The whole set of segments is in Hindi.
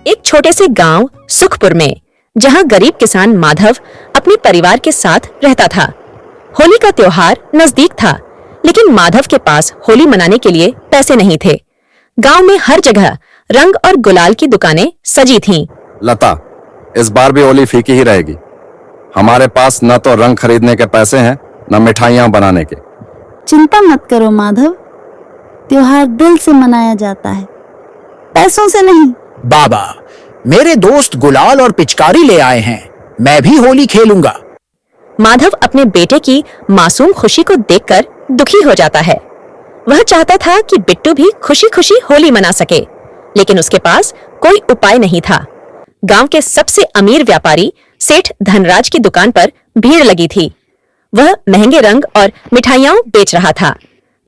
एक छोटे से गांव सुखपुर में, जहां गरीब किसान माधव अपने परिवार के साथ रहता था। होली का त्योहार नजदीक था, लेकिन माधव के पास होली मनाने के लिए पैसे नहीं थे। गांव में हर जगह रंग और गुलाल की दुकानें सजी थीं। लता, इस बार भी होली फीकी ही रहेगी। हमारे पास न तो रंग खरीदने के पैसे हैं, न मिठाइयाँ बनाने के। चिंता मत करो माधव, त्योहार दिल से मनाया जाता है, पैसों से नहीं। बाबा, मेरे दोस्त गुलाल और पिचकारी ले आए हैं, मैं भी होली खेलूंगा। माधव अपने बेटे की मासूम खुशी को देखकर दुखी हो जाता है। वह चाहता था कि बिट्टू भी खुशी खुशी होली मना सके, लेकिन उसके पास कोई उपाय नहीं था। गांव के सबसे अमीर व्यापारी सेठ धनराज की दुकान पर भीड़ लगी थी। वह महंगे रंग और मिठाइयां बेच रहा था।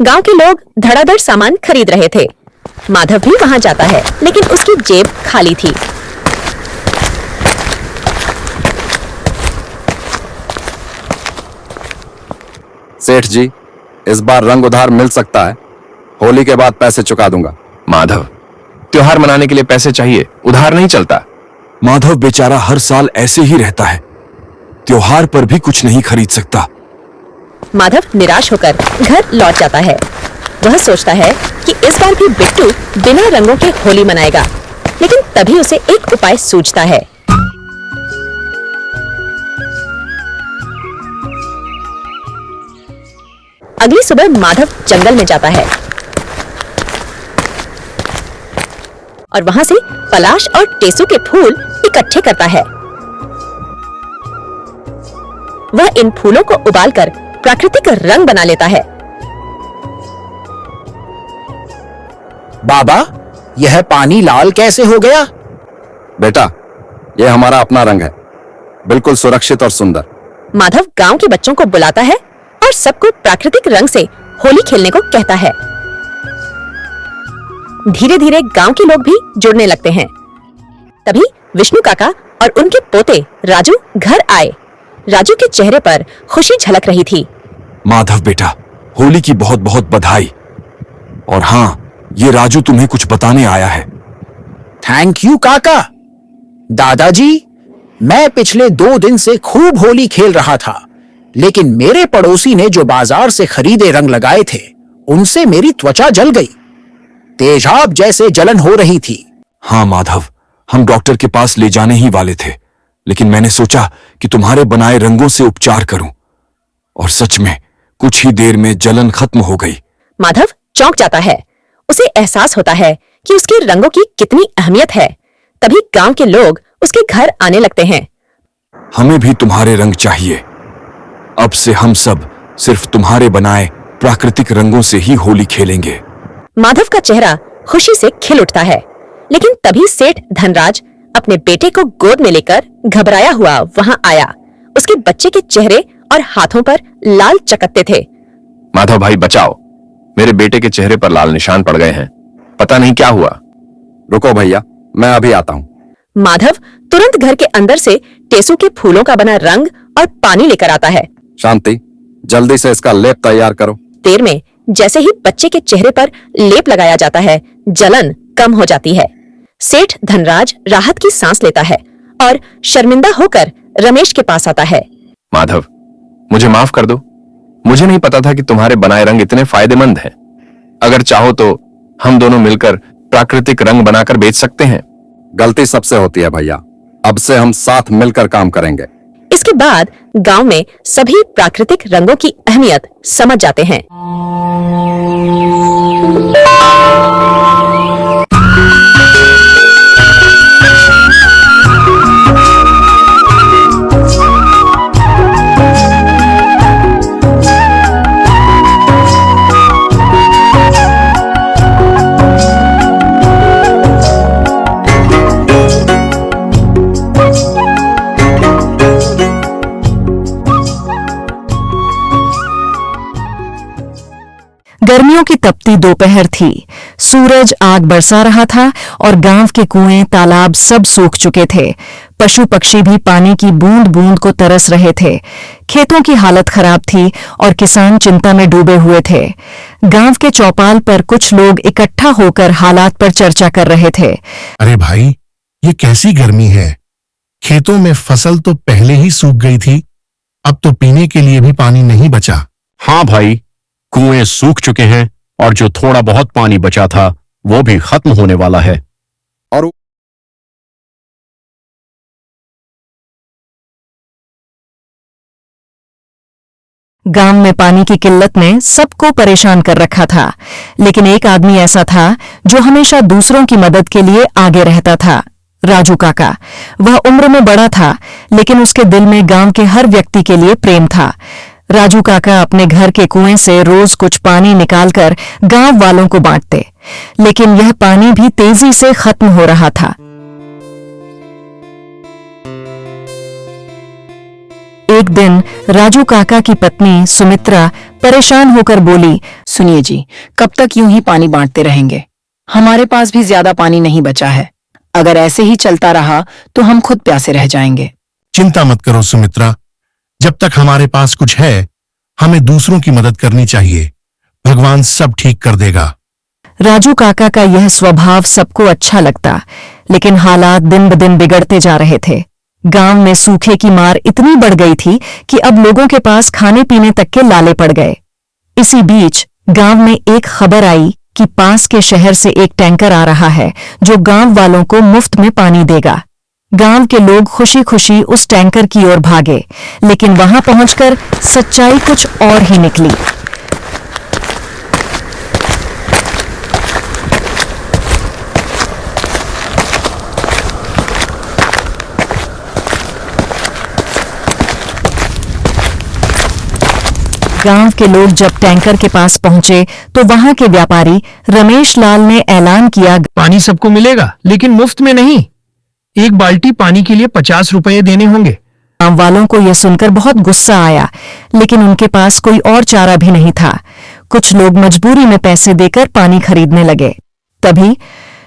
गांव के लोग धड़ाधड़ सामान खरीद रहे थे। माधव भी वहां जाता है, लेकिन उसकी जेब खाली थी। सेठ जी, इस बार रंग उधार मिल सकता है। होली के बाद पैसे चुका दूंगा। माधव, त्योहार मनाने के लिए पैसे चाहिए, उधार नहीं चलता। माधव बेचारा हर साल ऐसे ही रहता है, त्योहार पर भी कुछ नहीं खरीद सकता। माधव निराश होकर घर लौट जाता है। वह सोचता है कि इस बार भी बिट्टू बिना रंगों के होली मनाएगा, लेकिन तभी उसे एक उपाय सूझता है। अगली सुबह माधव जंगल में जाता है और वहां से पलाश और टेसू के फूल इकट्ठे करता है। वह इन फूलों को उबालकर प्राकृतिक रंग बना लेता है। बाबा, यह पानी लाल कैसे हो गया? बेटा, यह हमारा अपना रंग है, बिल्कुल सुरक्षित और सुंदर। माधव गांव के बच्चों को बुलाता है और सबको प्राकृतिक रंग से होली खेलने को कहता है। धीरे धीरे गांव के लोग भी जुड़ने लगते हैं। तभी विष्णु काका और उनके पोते राजू घर आए। राजू के चेहरे पर खुशी झलक रही थी। माधव बेटा, होली की बहुत बहुत बधाई। और हाँ, ये राजू तुम्हें कुछ बताने आया है। थैंक यू काका। दादाजी, मैं पिछले 2 दिन से खूब होली खेल रहा था, लेकिन मेरे पड़ोसी ने जो बाजार से खरीदे रंग लगाए थे, उनसे मेरी त्वचा जल गई। तेजाब जैसे जलन हो रही थी। हाँ माधव, हम डॉक्टर के पास ले जाने ही वाले थे, लेकिन मैंने सोचा कि तुम्हारे बनाए रंगों से उपचार करूं, और सच में कुछ ही देर में जलन खत्म हो गई। माधव चौंक जाता है। उसे एहसास होता है कि उसके रंगों की कितनी अहमियत है। तभी गांव के लोग उसके घर आने लगते हैं। हमें भी तुम्हारे रंग चाहिए। अब से हम सब सिर्फ तुम्हारे बनाए प्राकृतिक रंगों से ही होली खेलेंगे। माधव का चेहरा खुशी से खिल उठता है, लेकिन तभी सेठ धनराज अपने बेटे को गोद में लेकर घबराया हुआ वहां आया। उसके बच्चे के चेहरे और हाथों पर लाल चकत्ते थे। माधव भाई बचाओ, मेरे बेटे के चेहरे पर लाल निशान पड़ गए हैं, पता नहीं क्या हुआ। रुको भैया, मैं अभी आता हूँ। माधव तुरंत घर के अंदर से टेसू के फूलों का बना रंग और पानी लेकर आता है। शांति, जल्दी से इसका लेप तैयार करो। देर में जैसे ही बच्चे के चेहरे पर लेप लगाया जाता है, जलन कम हो जाती है। सेठ धनराज राहत की सांस लेता है और शर्मिंदा होकर रमेश के पास आता है। माधव, मुझे माफ कर दो, मुझे नहीं पता था कि तुम्हारे बनाए रंग इतने फायदेमंद हैं। अगर चाहो तो हम दोनों मिलकर प्राकृतिक रंग बनाकर बेच सकते हैं। गलती सबसे होती है भैया, अब से हम साथ मिलकर काम करेंगे। इसके बाद गांव में सभी प्राकृतिक रंगों की अहमियत समझ जाते हैं। गर्मियों की तपती दोपहर थी। सूरज आग बरसा रहा था और गांव के कुएं, तालाब सब सूख चुके थे। पशु पक्षी भी पानी की बूंद बूंद को तरस रहे थे। खेतों की हालत खराब थी और किसान चिंता में डूबे हुए थे। गांव के चौपाल पर कुछ लोग इकट्ठा होकर हालात पर चर्चा कर रहे थे। अरे भाई, ये कैसी गर्मी है। खेतों में फसल तो पहले ही सूख गई थी, अब तो पीने के लिए भी पानी नहीं बचा। हाँ भाई, कुएं सूख चुके हैं और जो थोड़ा बहुत पानी बचा था वो भी खत्म होने वाला है। और गांव में पानी की किल्लत ने सबको परेशान कर रखा था, लेकिन एक आदमी ऐसा था जो हमेशा दूसरों की मदद के लिए आगे रहता था, राजू काका। वह उम्र में बड़ा था, लेकिन उसके दिल में गांव के हर व्यक्ति के लिए प्रेम था। राजू काका अपने घर के कुएं से रोज कुछ पानी निकालकर गांव वालों को बांटते, लेकिन यह पानी भी तेजी से खत्म हो रहा था। एक दिन राजू काका की पत्नी सुमित्रा परेशान होकर बोली, सुनिए जी, कब तक यूं ही पानी बांटते रहेंगे? हमारे पास भी ज्यादा पानी नहीं बचा है। अगर ऐसे ही चलता रहा तो हम खुद प्यासे रह जाएंगे। चिंता मत करो सुमित्रा, जब तक हमारे पास कुछ है हमें दूसरों की मदद करनी चाहिए। भगवान सब ठीक कर देगा। राजू काका का यह स्वभाव सबको अच्छा लगता, लेकिन हालात दिन ब दिन बिगड़ते जा रहे थे। गांव में सूखे की मार इतनी बढ़ गई थी कि अब लोगों के पास खाने पीने तक के लाले पड़ गए। इसी बीच गांव में एक खबर आई कि पास के शहर से एक टैंकर आ रहा है जो गांव वालों को मुफ्त में पानी देगा। गांव के लोग खुशी खुशी उस टैंकर की ओर भागे, लेकिन वहां पहुंचकर सच्चाई कुछ और ही निकली। गांव के लोग जब टैंकर के पास पहुंचे तो वहां के व्यापारी रमेश लाल ने ऐलान किया, पानी सबको मिलेगा, लेकिन मुफ्त में नहीं। एक बाल्टी पानी के लिए 50 रुपए देने होंगे। गांव वालों को यह सुनकर बहुत गुस्सा आया, लेकिन उनके पास कोई और चारा भी नहीं था। कुछ लोग मजबूरी में पैसे देकर पानी खरीदने लगे। तभी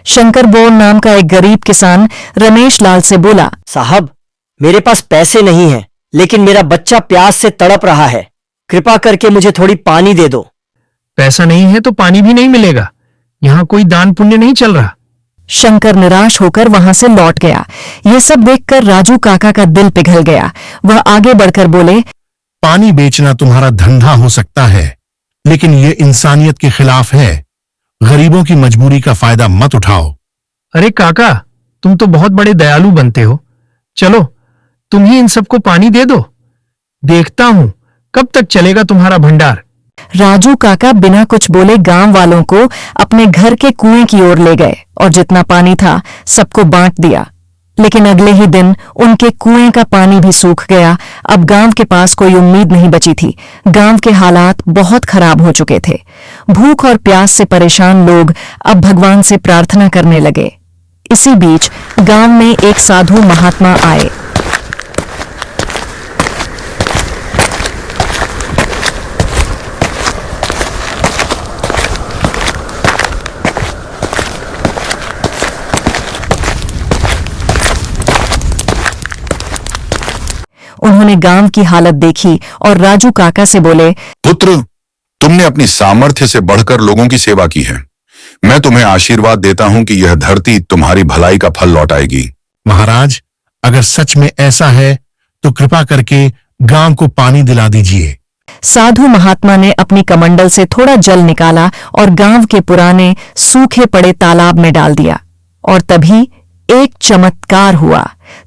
शंकर बोर नाम का एक गरीब किसान रमेश लाल से बोला, साहब, मेरे पास पैसे नहीं हैं, लेकिन मेरा बच्चा प्यास से तड़प रहा है। कृपा करके मुझे थोड़ी पानी दे दो। पैसा नहीं है तो पानी भी नहीं मिलेगा। यहाँ कोई दान पुण्य नहीं चल रहा। शंकर निराश होकर वहां से लौट गया। यह सब देखकर राजू काका का दिल पिघल गया। वह आगे बढ़कर बोले, पानी बेचना तुम्हारा धंधा हो सकता है, लेकिन ये इंसानियत के खिलाफ है। गरीबों की मजबूरी का फायदा मत उठाओ। अरे काका, तुम तो बहुत बड़े दयालु बनते हो। चलो तुम ही इन सबको पानी दे दो। देखता हूं कब तक चलेगा तुम्हारा भंडार। राजू काका बिना कुछ बोले गांव वालों को अपने घर के कुएं की ओर ले गए और जितना पानी था सबको बांट दिया। लेकिन अगले ही दिन उनके कुएं का पानी भी सूख गया। अब गांव के पास कोई उम्मीद नहीं बची थी। गांव के हालात बहुत खराब हो चुके थे। भूख और प्यास से परेशान लोग अब भगवान से प्रार्थना करने लगे। इसी बीच गांव में एक साधु महात्मा आए। उन्होंने गांव की हालत देखी और राजू काका से बोले, पुत्र, तुमने अपनी सामर्थ्य से बढ़कर लोगों की सेवा की है। मैं तुम्हें आशीर्वाद देता हूं कि यह धरती तुम्हारी भलाई का फल लौटाएगी। महाराज, अगर सच में ऐसा है तो कृपा करके गांव को पानी दिला दीजिए। साधु महात्मा ने अपनी कमंडल से थोड़ा जल निकाला और गांव के पुराने सूखे पड़े तालाब में डाल दिया। और तभी एक चमत्कार हुआ।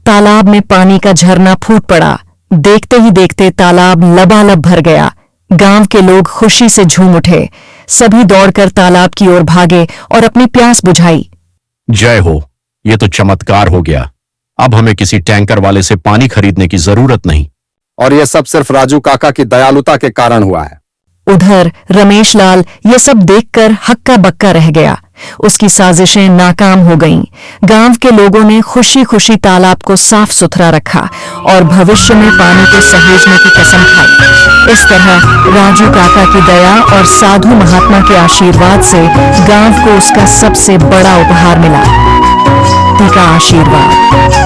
तालाब में पानी का झरना फूट पड़ा। देखते ही देखते तालाब लबालब भर गया। गांव के लोग खुशी से झूम उठे। सभी दौड़कर तालाब की ओर भागे और अपनी प्यास बुझाई। जय हो, ये तो चमत्कार हो गया। अब हमें किसी टैंकर वाले से पानी खरीदने की जरूरत नहीं। और ये सब सिर्फ राजू काका की दयालुता के कारण हुआ है। उधर रमेश लाल ये सब देखकर हक्का बक्का रह गया। उसकी साजिशें नाकाम हो गईं। गांव के लोगों ने खुशी खुशी तालाब को साफ सुथरा रखा और भविष्य में पानी को सहेजने की कसम खाई। इस तरह राजू काका की दया और साधु महात्मा के आशीर्वाद से गांव को उसका सबसे बड़ा उपहार मिला, पति का आशीर्वाद।